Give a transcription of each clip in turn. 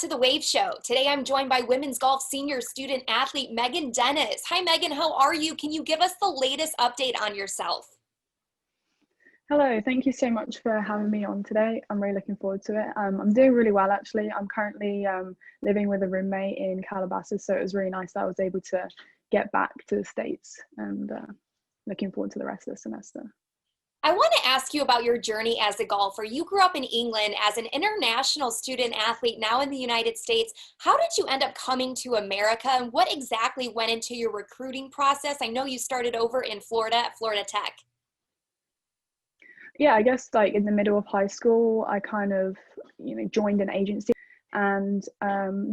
to the Wave Show. Today I'm joined by women's golf senior student athlete Megan Dennis. Hi Megan, how are you? Can you give us the latest update on yourself? Hello, thank you so much for having me on today. I'm really looking forward to it. I'm doing really well actually. I'm currently living with a roommate in Calabasas, so it was really nice that I was able to get back to the States and looking forward to the rest of the semester. I want to ask you about your journey as a golfer. You grew up in England as an international student athlete, now in the United States. How did you end up coming to America, and what exactly went into your recruiting process? I know you started over in Florida at Florida Tech. Yeah, I guess like in the middle of high school, I kind of, joined an agency and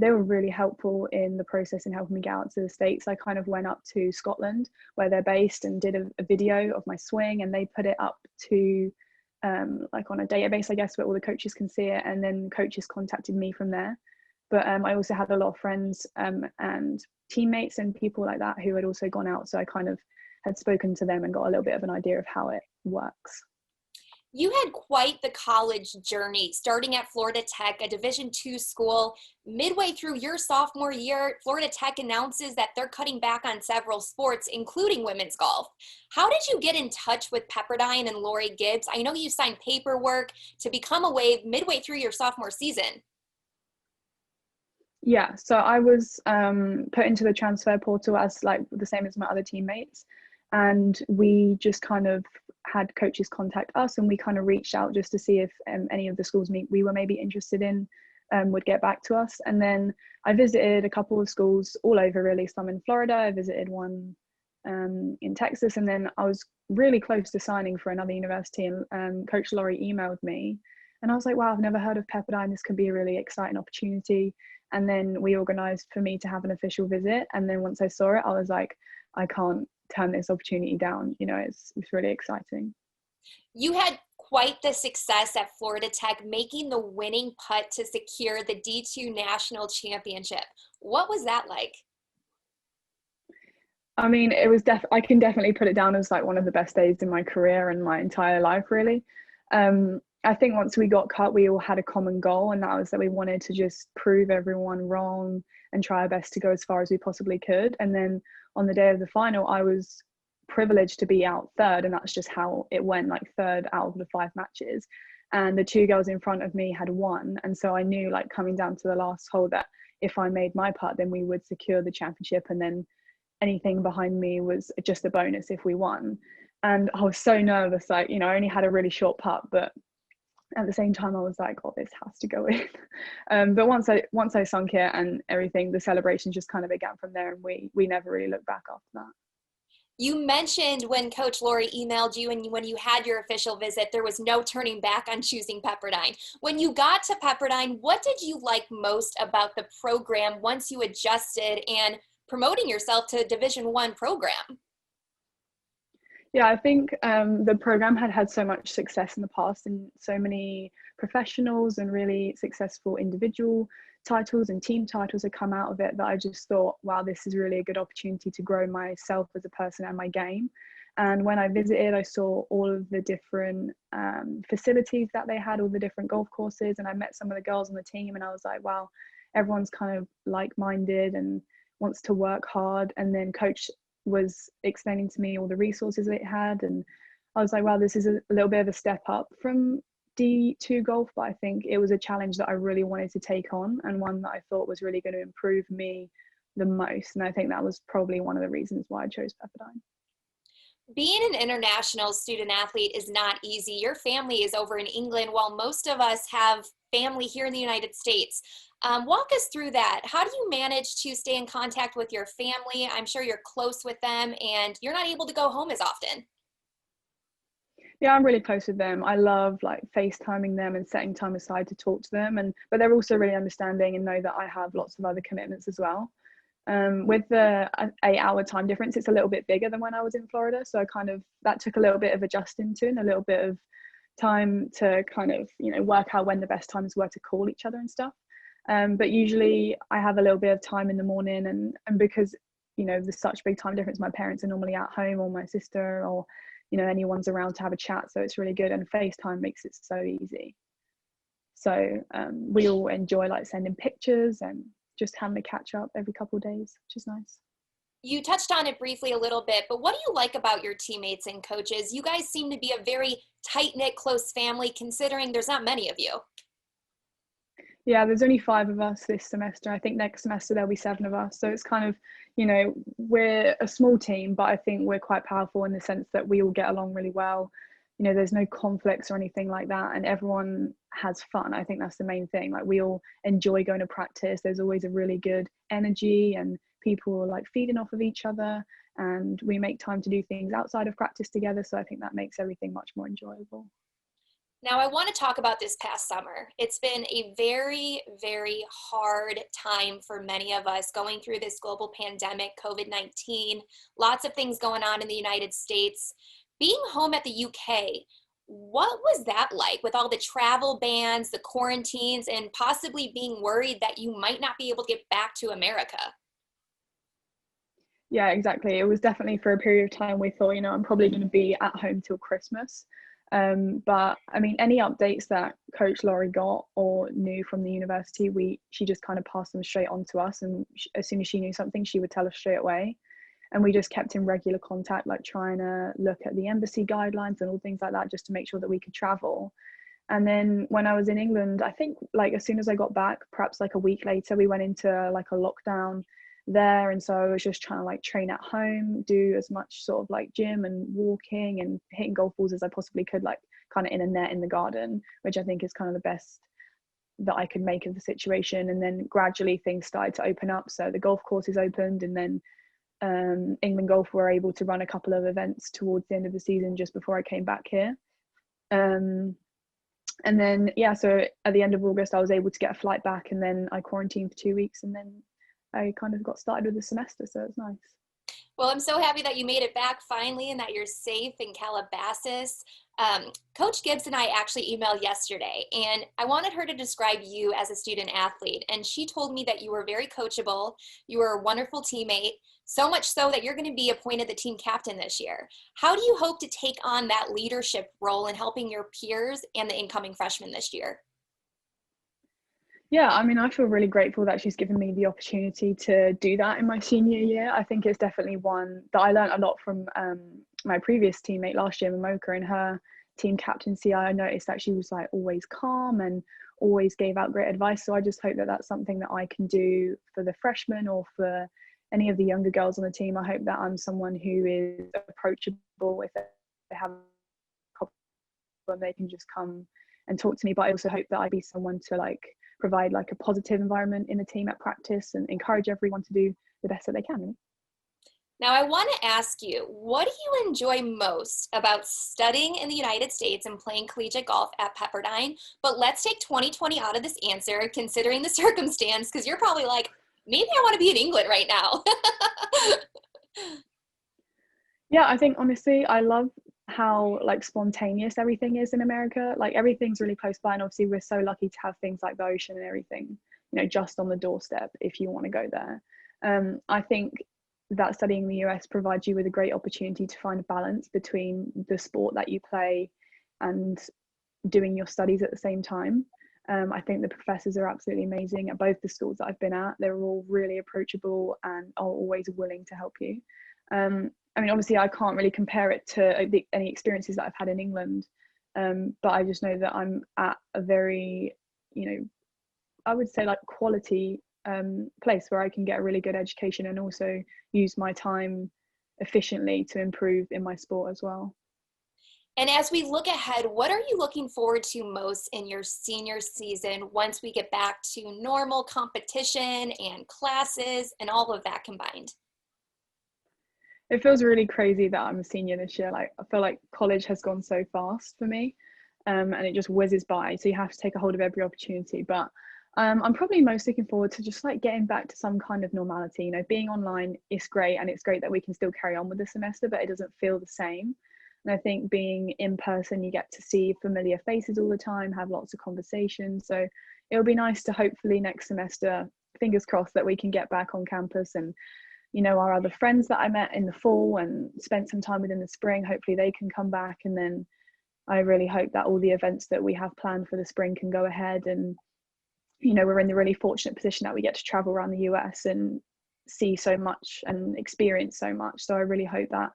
they were really helpful in the process in helping me get out to the States. I kind of went up to Scotland where they're based and did a video of my swing, and they put it up to like on a database, I guess, where all the coaches can see it, and then coaches contacted me from there. But I also had a lot of friends and teammates and people like that who had also gone out, so I kind of had spoken to them and got a little bit of an idea of how it works. You had quite the college journey, starting at Florida Tech, a Division II school. Midway through your sophomore year, Florida Tech announces that they're cutting back on several sports, including women's golf. How did you get in touch with Pepperdine and Lori Gibbs? I know you signed paperwork to become a Wave midway through your sophomore season. Yeah, so I was put into the transfer portal as like the same as my other teammates, and we just kind of had coaches contact us, and we kind of reached out just to see if any of the schools we were maybe interested in would get back to us. And then I visited a couple of schools all over, really. Some in Florida, I visited one in Texas, and then I was really close to signing for another university, and Coach Laurie emailed me, and I was like, wow, I've never heard of Pepperdine. This could be a really exciting opportunity. And then we organized for me to have an official visit, and then once I saw it, I was like, I can't turn this opportunity down. It's really exciting. You had quite the success at Florida Tech, making the winning putt to secure the D2 National Championship. What was that like? I mean, it was I can definitely put it down as like one of the best days in my career and my entire life, really. I think once we got cut, we all had a common goal, and that was that we wanted to just prove everyone wrong and try our best to go as far as we possibly could. And then on the day of the final, I was privileged to be out third, and that's just how it went, like third out of the 5 matches. And the 2 girls in front of me had won, and so I knew, like, coming down to the last hole, that if I made my putt, then we would secure the championship, and then anything behind me was just a bonus if we won. And I was so nervous, like, I only had a really short putt, but at the same time I was like, oh, this has to go in. But once I sunk it and everything, the celebration just kind of began from there, and we never really looked back after that. You mentioned when Coach Lori emailed you and when you had your official visit, there was no turning back on choosing Pepperdine. When you got to Pepperdine, what did you like most about the program once you adjusted and promoting yourself to a Division I program? Yeah, I think the program had so much success in the past, and so many professionals and really successful individual titles and team titles had come out of it, that I just thought, wow, this is really a good opportunity to grow myself as a person and my game. And when I visited, I saw all of the different facilities that they had, all the different golf courses, and I met some of the girls on the team, and I was like, wow, everyone's kind of like-minded and wants to work hard. And then Coach was explaining to me all the resources it had, and I was like, wow, this is a little bit of a step up from D2 golf, but I think it was a challenge that I really wanted to take on, and one that I thought was really going to improve me the most. And I think that was probably one of the reasons why I chose Pepperdine. Being an international student athlete is not easy. Your family is over in England, while most of us have family here in the United States. Walk us through that. How do you manage to stay in contact with your family? I'm sure you're close with them and you're not able to go home as often. Yeah, I'm really close with them. I love like FaceTiming them and setting time aside to talk to them, but they're also really understanding and know that I have lots of other commitments as well. With the 8-hour time difference, it's a little bit bigger than when I was in Florida, so that took a little bit of adjusting to, and a little bit of time to kind of work out when the best times were to call each other and stuff. But usually I have a little bit of time in the morning, and because there's such big time difference, my parents are normally at home, or my sister, or anyone's around to have a chat, so it's really good, and FaceTime makes it so easy. So we all enjoy like sending pictures and just having a catch up every couple of days, which is nice. You touched on it briefly a little bit, but what do you like about your teammates and coaches? You guys seem to be a very tight-knit, close family, considering there's not many of you. Yeah, there's only 5 of us this semester. I think next semester there'll be 7 of us. So it's kind of, you know, we're a small team, but I think we're quite powerful in the sense that we all get along really well. You know, there's no conflicts or anything like that, and everyone has fun. I think that's the main thing. Like, we all enjoy going to practice. There's always a really good energy, and people are like feeding off of each other, and we make time to do things outside of practice together. So I think that makes everything much more enjoyable. Now, I want to talk about this past summer. It's been a very, very hard time for many of us going through this global pandemic, COVID-19, lots of things going on in the United States. Being home at the UK, what was that like with all the travel bans, the quarantines, and possibly being worried that you might not be able to get back to America? Yeah, exactly. It was definitely for a period of time we thought, you know, I'm probably going to be at home till Christmas. But I mean, any updates that Coach Laurie got or knew from the university, she just kind of passed them straight on to us. And as soon as she knew something, she would tell us straight away. And we just kept in regular contact, like trying to look at the embassy guidelines and all things like that, just to make sure that we could travel. And then when I was in England, I think like as soon as I got back, perhaps like a week later, we went into like a lockdown there. And so I was just trying to like train at home, do as much sort of like gym and walking and hitting golf balls as I possibly could, like kind of in a net in the garden, which I think is kind of the best that I could make of the situation. And then gradually things started to open up. So the golf courses opened, and then England Golf were able to run a couple of events towards the end of the season just before I came back here. And then, yeah, so at the end of August, I was able to get a flight back, and then I quarantined for 2 weeks, and then I kind of got started with the semester. So it's nice. Well, I'm so happy that you made it back finally and that you're safe in Calabasas. Coach Gibbs and I actually emailed yesterday, and I wanted her to describe you as a student athlete. And she told me that you were very coachable, you were a wonderful teammate, so much so that you're going to be appointed the team captain this year. How do you hope to take on that leadership role in helping your peers and the incoming freshmen this year? Yeah, I mean, I feel really grateful that she's given me the opportunity to do that in my senior year. I think it's definitely one that I learned a lot from my previous teammate last year, Momoka, in her team captaincy. I noticed that she was like always calm and always gave out great advice. So I just hope that that's something that I can do for the freshmen or for any of the younger girls on the team. I hope that I'm someone who is approachable if they have a problem, they can just come and talk to me. But I also hope that I be someone to like provide like a positive environment in the team at practice and encourage everyone to do the best that they can. Now, I want to ask you, what do you enjoy most about studying in the United States and playing collegiate golf at Pepperdine? But let's take 2020 out of this answer, considering the circumstance, because you're probably like, maybe I want to be in England right now. Yeah, I think honestly, I love how like spontaneous everything is in America. Like everything's really close by, and obviously we're so lucky to have things like the ocean and everything, you know, just on the doorstep if you want to go there. I think that studying in the US provides you with a great opportunity to find a balance between the sport that you play and doing your studies at the same time. I think the professors are absolutely amazing at both the schools that I've been at. They're all really approachable and are always willing to help you. I mean, obviously, I can't really compare it to any experiences that I've had in England, but I just know that I'm at a very, you know, I would say like quality place where I can get a really good education and also use my time efficiently to improve in my sport as well. And as we look ahead, what are you looking forward to most in your senior season once we get back to normal competition and classes and all of that combined? It feels really crazy that I'm a senior this year. Like I feel like college has gone so fast for me, and it just whizzes by. So you have to take a hold of every opportunity. But I'm probably most looking forward to just like getting back to some kind of normality. You know, being online is great, and it's great that we can still carry on with the semester, but it doesn't feel the same. And I think being in person, you get to see familiar faces all the time, have lots of conversations. So it'll be nice to hopefully next semester, fingers crossed, that we can get back on campus and, you know, our other friends that I met in the fall and spent some time with in the spring, hopefully they can come back, and then I really hope that all the events that we have planned for the spring can go ahead. And, you know, we're in the really fortunate position that we get to travel around the US and see so much and experience so much. So I really hope that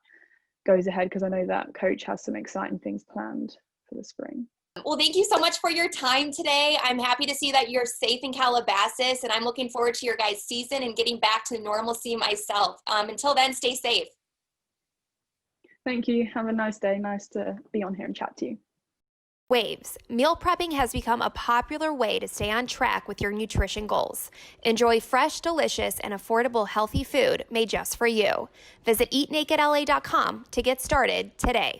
goes ahead, because I know that coach has some exciting things planned for the spring. Well, thank you so much for your time today. I'm happy to see that you're safe in Calabasas, and I'm looking forward to your guys' season and getting back to normalcy myself. Until then, stay safe. Thank you. Have a nice day. Nice to be on here and chat to you. Waves. Meal prepping has become a popular way to stay on track with your nutrition goals. Enjoy fresh, delicious, and affordable healthy food made just for you. Visit eatnakedla.com to get started today.